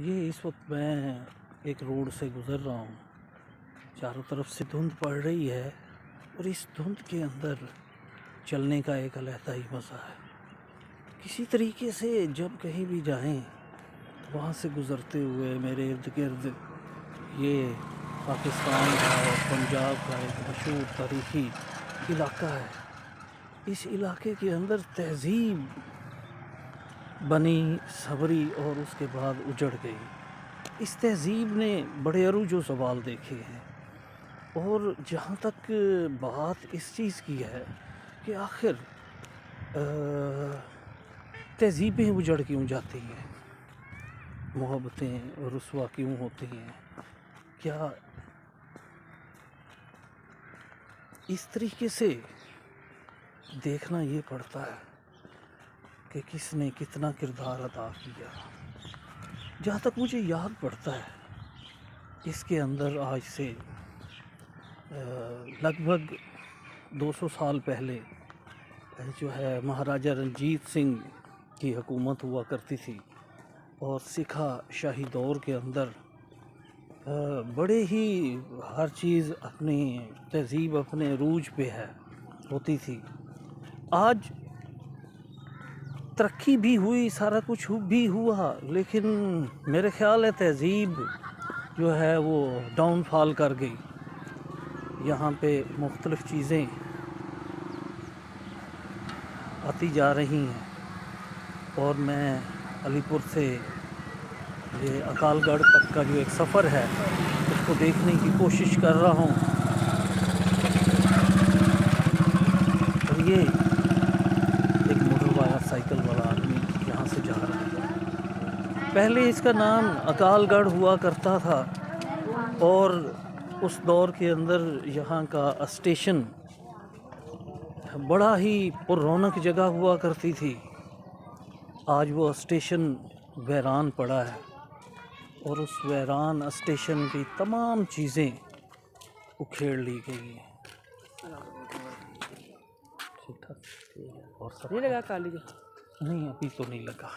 ये इस वक्त मैं एक रोड से गुज़र रहा हूँ। चारों तरफ से धुंध पड़ रही है और इस धुंध के अंदर चलने का एक अलहदा ही मज़ा है। किसी तरीके से जब कहीं भी जाएं, वहाँ से गुज़रते हुए मेरे इर्द गिर्द ये पाकिस्तान का और पंजाब का एक मशहूर तारीख़ी इलाका है। इस इलाके के अंदर तहज़ीब बनी, सबरी और उसके बाद उजड़ गई। इस तहज़ीब ने बड़े अरूज व ज़वाल देखे हैं और जहाँ तक बात इस चीज़ की है कि आखिर तहज़ीबें उजड़ क्यों जाती हैं, मोहब्बतें रुसवा क्यों होती हैं, क्या इस तरीके से देखना ये पड़ता है कि किसने कितना किरदार अदा किया। जहाँ तक मुझे याद पड़ता है, इसके अंदर आज से लगभग 200 साल पहले जो है महाराजा रंजीत सिंह की हुकूमत हुआ करती थी और सिखा शाही दौर के अंदर बड़े ही हर चीज़ अपनी तहज़ीब अपने अरूज पे है होती थी। आज तरक्की भी हुई, सारा कुछ भी हुआ, लेकिन मेरे ख़्याल है तहज़ीब जो है वो डाउनफॉल कर गई। यहाँ पे मुख्तलिफ़ चीज़ें आती जा रही हैं और मैं अलीपुर से ये अकालगढ़ तक का जो एक सफ़र है उसको देखने की कोशिश कर रहा हूँ। और ये एक मोटर साइकिल वाला आदमी यहाँ से जा रहा है। पहले इसका नाम अकालगढ़ हुआ करता था और उस दौर के अंदर यहाँ का स्टेशन बड़ा ही पुररौनक जगह हुआ करती थी। आज वो स्टेशन वीरान पड़ा है और उस वीरान स्टेशन की तमाम चीज़ें उखेड़ ली गई हैं। ठीक ठाक और सब नहीं लगा काली नहीं, अभी तो नहीं लगा।